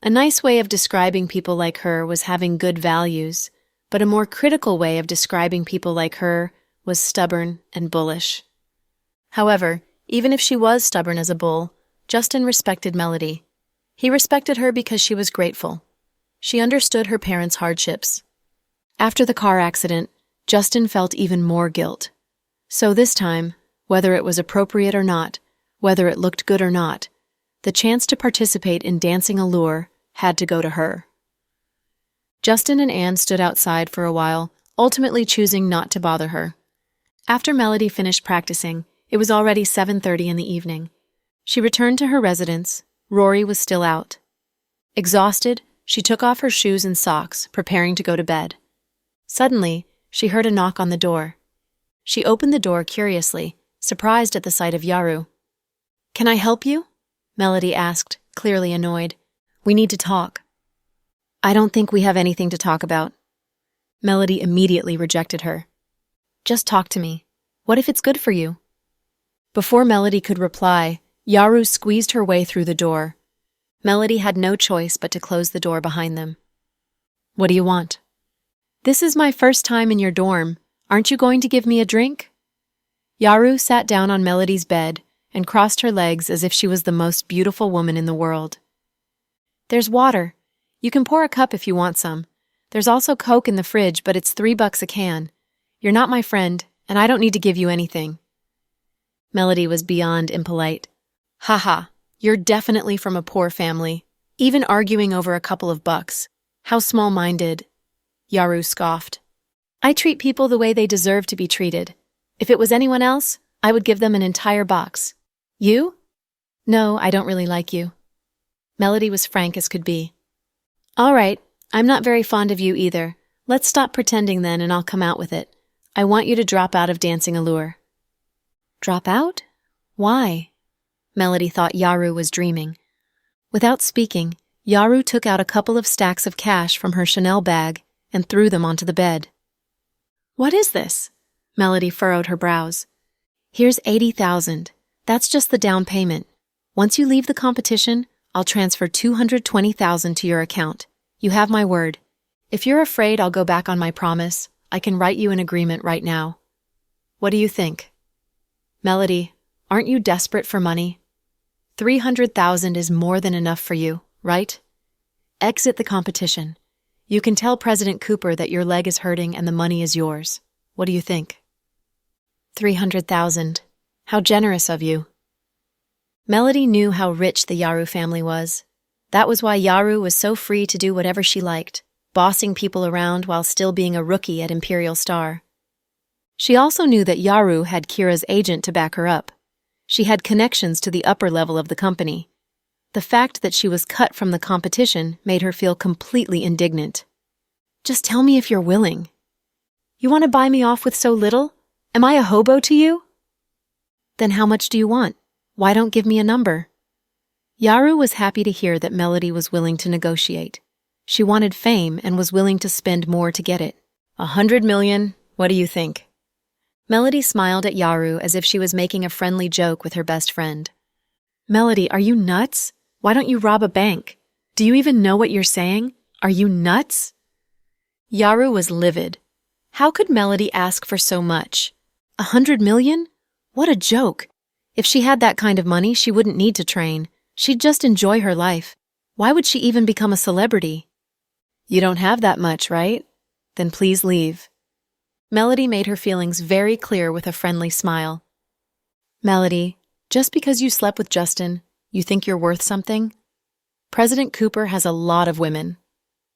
A nice way of describing people like her was having good values, but a more critical way of describing people like her was stubborn and bullish. However, even if she was stubborn as a bull, Justin respected Melody. He respected her because she was grateful. She understood her parents' hardships. After the car accident, Justin felt even more guilt. So this time, whether it was appropriate or not, whether it looked good or not, the chance to participate in Dancing Allure had to go to her. Justin and Anne stood outside for a while, ultimately choosing not to bother her. After Melody finished practicing, It was already 7:30 in the evening. She returned to her residence. Rory was still out. Exhausted, she took off her shoes and socks, preparing to go to bed. Suddenly, she heard a knock on the door. She opened the door curiously, surprised at the sight of Yaru. "Can I help you?" Melody asked, clearly annoyed. "We need to talk." "I don't think we have anything to talk about." Melody immediately rejected her. "Just talk to me. What if it's good for you?" Before Melody could reply, Yaru squeezed her way through the door. Melody had no choice but to close the door behind them. "What do you want?" "This is my first time in your dorm. Aren't you going to give me a drink?" Yaru sat down on Melody's bed and crossed her legs as if she was the most beautiful woman in the world. "There's water. You can pour a cup if you want some. There's also Coke in the fridge, but it's $3 a can. You're not my friend, and I don't need to give you anything." Melody was beyond impolite. "Haha, you're definitely from a poor family. Even arguing over a couple of bucks. How small-minded." Yaru scoffed. "I treat people the way they deserve to be treated. If it was anyone else, I would give them an entire box. You? No, I don't really like you." Melody was frank as could be. "All right, I'm not very fond of you either. Let's stop pretending then and I'll come out with it. I want you to drop out of Dancing Allure." "Drop out? Why?" Melody thought Yaru was dreaming. Without speaking, Yaru took out a couple of stacks of cash from her Chanel bag and threw them onto the bed. "What is this?" Melody furrowed her brows. "Here's 80,000. That's just the down payment. Once you leave the competition, I'll transfer 220,000 to your account. You have my word. If you're afraid I'll go back on my promise, I can write you an agreement right now. What do you think?" "Melody, aren't you desperate for money? 300,000 is more than enough for you, right? Exit the competition. You can tell President Cooper that your leg is hurting and the money is yours. What do you think?" 300,000. How generous of you." Melody knew how rich the Yaru family was. That was why Yaru was so free to do whatever she liked, bossing people around while still being a rookie at Imperial Star. She also knew that Yaru had Kira's agent to back her up. She had connections to the upper level of the company. The fact that she was cut from the competition made her feel completely indignant. "Just tell me if you're willing." "You want to buy me off with so little? Am I a hobo to you?" "Then how much do you want? Why don't give me a number?" Yaru was happy to hear that Melody was willing to negotiate. She wanted fame and was willing to spend more to get it. 100 million, what do you think? Melody smiled at Yaru as if she was making a friendly joke with her best friend. "Melody, are you nuts? Why don't you rob a bank? Do you even know what you're saying? Are you nuts?" Yaru was livid. How could Melody ask for so much? 100 million? What a joke. If she had that kind of money, she wouldn't need to train. She'd just enjoy her life. Why would she even become a celebrity? "You don't have that much, right? Then please leave." Melody made her feelings very clear with a friendly smile. "Melody, just because you slept with Justin, you think you're worth something? President Cooper has a lot of women.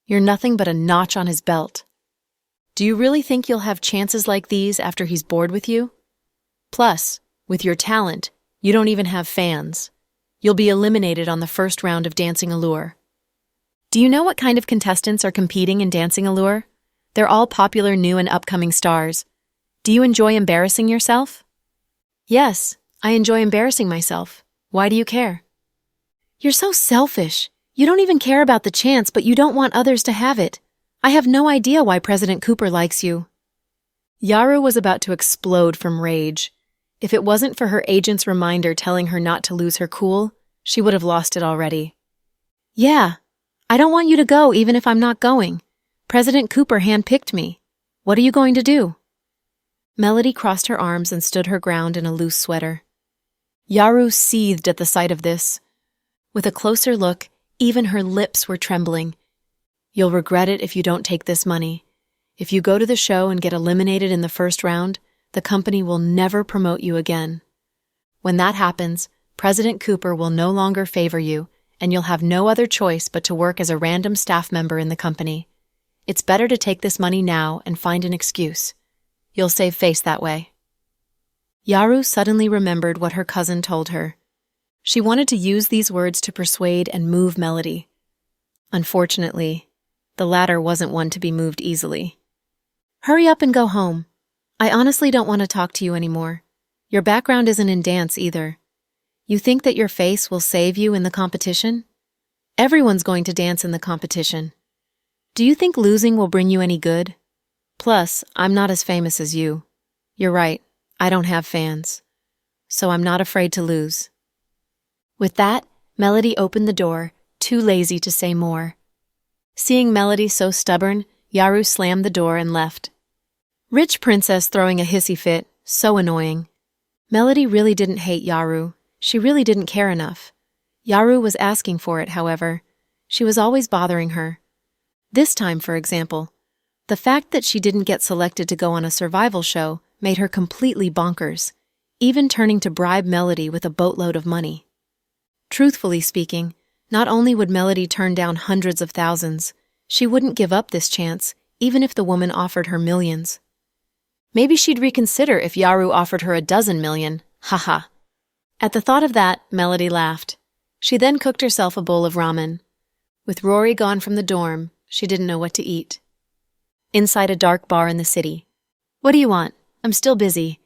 You're nothing but a notch on his belt. Do you really think you'll have chances like these after he's bored with you? Plus, with your talent, you don't even have fans. You'll be eliminated on the first round of Dancing Allure. Do you know what kind of contestants are competing in Dancing Allure? They're all popular new and upcoming stars. Do you enjoy embarrassing yourself?" "Yes, I enjoy embarrassing myself. Why do you care?" "You're so selfish. You don't even care about the chance, but you don't want others to have it. I have no idea why President Cooper likes you." Yaru was about to explode from rage. If it wasn't for her agent's reminder telling her not to lose her cool, she would have lost it already. "Yeah, I don't want you to go even if I'm not going. President Cooper handpicked me. What are you going to do?" Melody crossed her arms and stood her ground in a loose sweater. Yaru seethed at the sight of this. With a closer look, even her lips were trembling. "You'll regret it if you don't take this money. If you go to the show and get eliminated in the first round, the company will never promote you again. When that happens, President Cooper will no longer favor you, and you'll have no other choice but to work as a random staff member in the company. It's better to take this money now and find an excuse. You'll save face that way." Yaru suddenly remembered what her cousin told her. She wanted to use these words to persuade and move Melody. Unfortunately, the latter wasn't one to be moved easily. Hurry up and go home. I honestly don't want to talk to you anymore. Your background isn't in dance either. You think that your face will save you in the competition? Everyone's going to dance in the competition. Do you think losing will bring you any good? Plus, I'm not as famous as you. You're right, I don't have fans. So I'm not afraid to lose. With that, Melody opened the door, too lazy to say more. Seeing Melody so stubborn, Yaru slammed the door and left. Rich princess throwing a hissy fit, so annoying. Melody really didn't hate Yaru. She really didn't care enough. Yaru was asking for it, however. She was always bothering her. This time, for example, the fact that she didn't get selected to go on a survival show made her completely bonkers, even turning to bribe Melody with a boatload of money. Truthfully speaking, not only would Melody turn down hundreds of thousands, she wouldn't give up this chance, even if the woman offered her millions. Maybe she'd reconsider if Yaru offered her 12 million. Haha. At the thought of that, Melody laughed. She then cooked herself a bowl of ramen. With Rory gone from the dorm, she didn't know what to eat. Inside a dark bar in the city. What do you want? I'm still busy.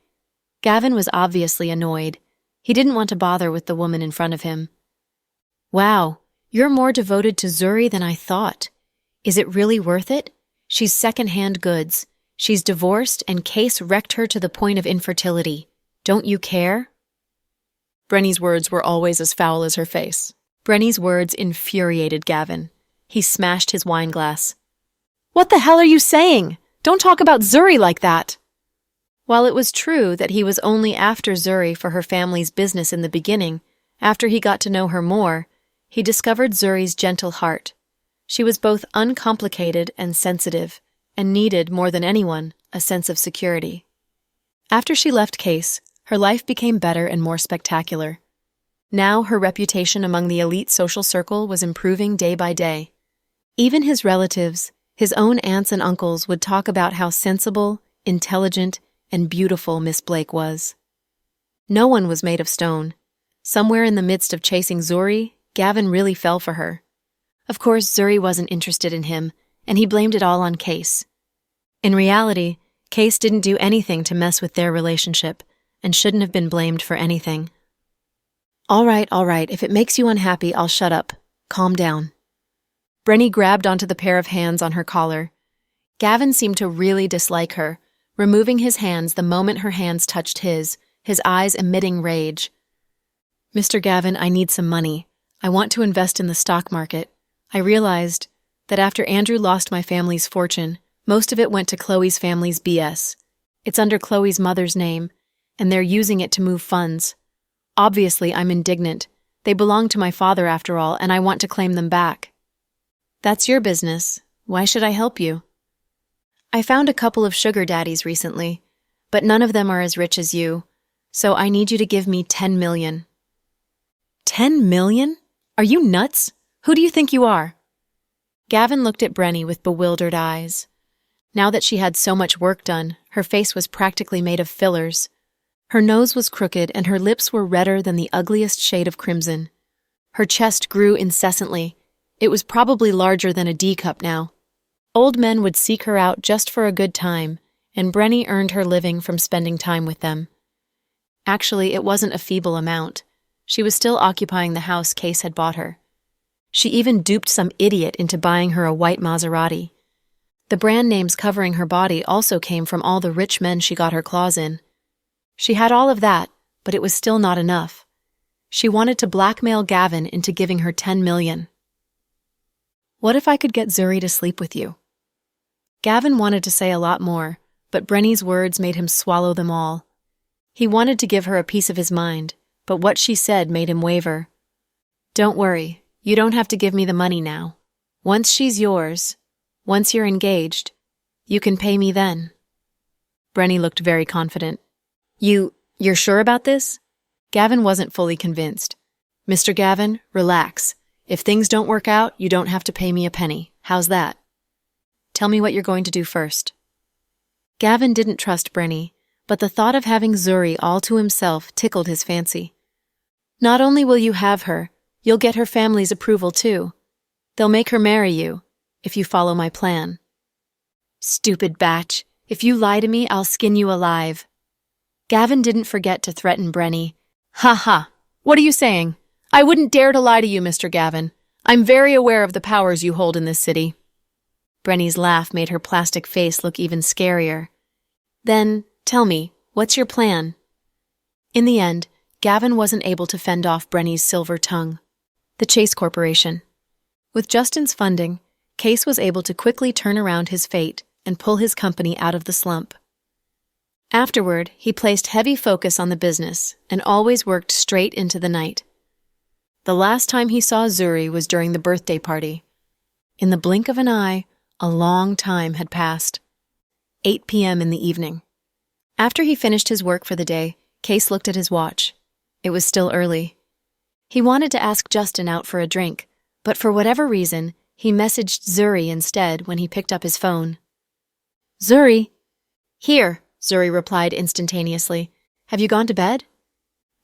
Gavin was obviously annoyed. He didn't want to bother with the woman in front of him. Wow, you're more devoted to Zuri than I thought. Is it really worth it? She's second-hand goods. She's divorced and Case wrecked her to the point of infertility. Don't you care? Brenny's words were always as foul as her face. Brenny's words infuriated Gavin. He smashed his wine glass. What the hell are you saying? Don't talk about Zuri like that! While it was true that he was only after Zuri for her family's business in the beginning, after he got to know her more, he discovered Zuri's gentle heart. She was both uncomplicated and sensitive, and needed, more than anyone, a sense of security. After she left Case, her life became better and more spectacular. Now her reputation among the elite social circle was improving day by day. Even his relatives, his own aunts and uncles, would talk about how sensible, intelligent, and beautiful Miss Blake was. No one was made of stone. Somewhere in the midst of chasing Zuri, Gavin really fell for her. Of course, Zuri wasn't interested in him, and he blamed it all on Case. In reality, Case didn't do anything to mess with their relationship, and shouldn't have been blamed for anything. All right, if it makes you unhappy, I'll shut up. Calm down. Brenny grabbed onto the pair of hands on her collar. Gavin seemed to really dislike her, removing his hands the moment her hands touched his eyes emitting rage. Mr. Gavin, I need some money. I want to invest in the stock market. I realized that after Andrew lost my family's fortune, most of it went to Chloe's family's BS. It's under Chloe's mother's name, and they're using it to move funds. Obviously, I'm indignant. They belong to my father after all, and I want to claim them back. That's your business. Why should I help you? I found a couple of sugar daddies recently, but none of them are as rich as you, so I need you to give me 10 million. 10 million? Are you nuts? Who do you think you are? Gavin looked at Brenny with bewildered eyes. Now that she had so much work done, her face was practically made of fillers. Her nose was crooked and her lips were redder than the ugliest shade of crimson. Her chest grew incessantly. It was probably larger than a D cup now. Old men would seek her out just for a good time, and Brenny earned her living from spending time with them. Actually, it wasn't a feeble amount. She was still occupying the house Case had bought her. She even duped some idiot into buying her a white Maserati. The brand names covering her body also came from all the rich men she got her claws in. She had all of that, but it was still not enough. She wanted to blackmail Gavin into giving her 10 million. What if I could get Zuri to sleep with you? Gavin wanted to say a lot more, but Brenny's words made him swallow them all. He wanted to give her a piece of his mind, but what she said made him waver. Don't worry, you don't have to give me the money now. Once she's yours, once you're engaged, you can pay me then. Brenny looked very confident. You're sure about this? Gavin wasn't fully convinced. Mr. Gavin, relax. If things don't work out, you don't have to pay me a penny. How's that? Tell me what you're going to do first. Gavin didn't trust Brenny, but the thought of having Zuri all to himself tickled his fancy. Not only will you have her, you'll get her family's approval too. They'll make her marry you, if you follow my plan. Stupid batch. If you lie to me, I'll skin you alive. Gavin didn't forget to threaten Brenny. Ha ha! What are you saying? I wouldn't dare to lie to you, Mr. Gavin. I'm very aware of the powers you hold in this city. Brenny's laugh made her plastic face look even scarier. Then, tell me, what's your plan? In the end, Gavin wasn't able to fend off Brenny's silver tongue. The Chase Corporation. With Justin's funding, Case was able to quickly turn around his fate and pull his company out of the slump. Afterward, he placed heavy focus on the business and always worked straight into the night. The last time he saw Zuri was during the birthday party. In the blink of an eye, a long time had passed. 8 p.m. in the evening. After he finished his work for the day, Case looked at his watch. It was still early. He wanted to ask Justin out for a drink, but for whatever reason, he messaged Zuri instead when he picked up his phone. Zuri! Here, Zuri replied instantaneously. Have you gone to bed?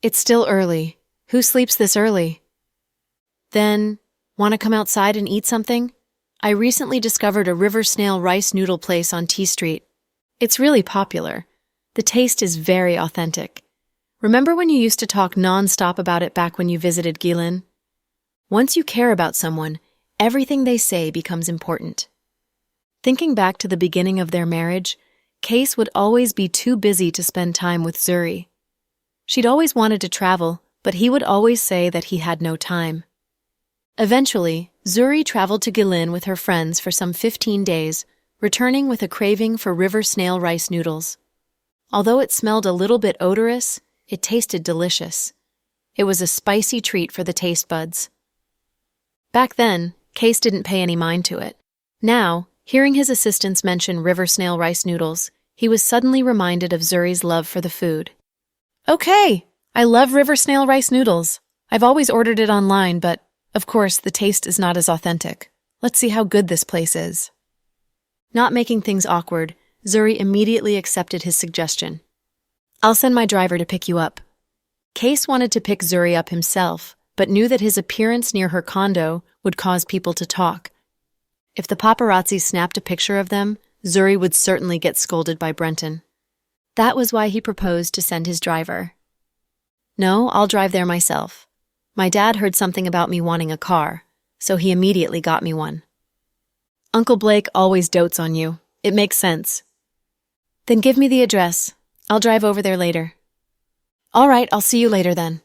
It's still early. Who sleeps this early? Then, want to come outside and eat something? I recently discovered a river snail rice noodle place on T Street. It's really popular. The taste is very authentic. Remember when you used to talk non-stop about it back when you visited Guilin? Once you care about someone, everything they say becomes important. Thinking back to the beginning of their marriage, Case would always be too busy to spend time with Zuri. She'd always wanted to travel, but he would always say that he had no time. Eventually, Zuri traveled to Guilin with her friends for some 15 days, returning with a craving for river snail rice noodles. Although it smelled a little bit odorous, it tasted delicious. It was a spicy treat for the taste buds. Back then, Case didn't pay any mind to it. Now, hearing his assistants mention river snail rice noodles, he was suddenly reminded of Zuri's love for the food. Okay, I love river snail rice noodles. I've always ordered it online, but, of course, the taste is not as authentic. Let's see how good this place is. Not making things awkward, Zuri immediately accepted his suggestion. I'll send my driver to pick you up. Case wanted to pick Zuri up himself, but knew that his appearance near her condo would cause people to talk. If the paparazzi snapped a picture of them, Zuri would certainly get scolded by Brenton. That was why he proposed to send his driver. No, I'll drive there myself. My dad heard something about me wanting a car, so he immediately got me one. Uncle Blake always dotes on you. It makes sense. Then give me the address. I'll drive over there later. All right, I'll see you later then.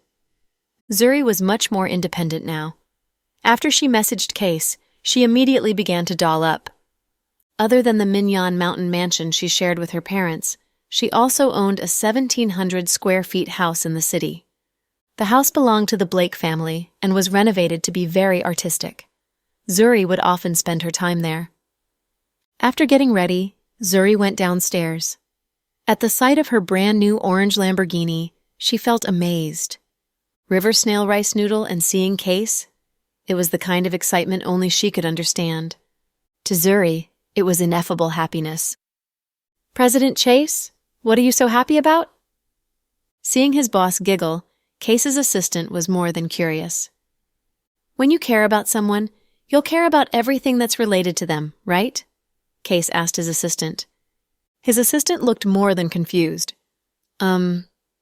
Zuri was much more independent now. After she messaged Case, she immediately began to doll up. Other than the Mignon Mountain mansion she shared with her parents, she also owned a 1,700 square feet house in the city. The house belonged to the Blake family and was renovated to be very artistic. Zuri would often spend her time there. After getting ready, Zuri went downstairs. At the sight of her brand new orange Lamborghini, she felt amazed. River snail rice noodle and seeing Case? It was the kind of excitement only she could understand. To Zuri, it was ineffable happiness. President Chase, what are you so happy about? Seeing his boss giggle, Case's assistant was more than curious. When you care about someone, you'll care about everything that's related to them, right? Case asked his assistant. His assistant looked more than confused.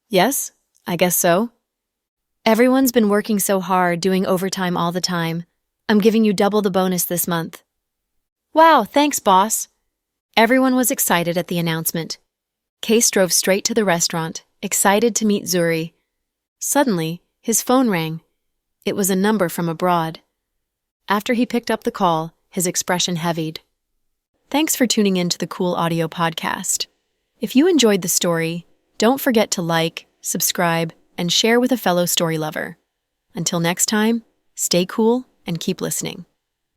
Yes, I guess so. Everyone's been working so hard, doing overtime all the time. I'm giving you double the bonus this month. Wow, thanks, boss. Everyone was excited at the announcement. Case drove straight to the restaurant, excited to meet Zuri. Suddenly, his phone rang. It was a number from abroad. After he picked up the call, his expression heavied. Thanks for tuning in to the Cool Audio Podcast. If you enjoyed the story, don't forget to like, subscribe, and share with a fellow story lover. Until next time, stay cool and keep listening.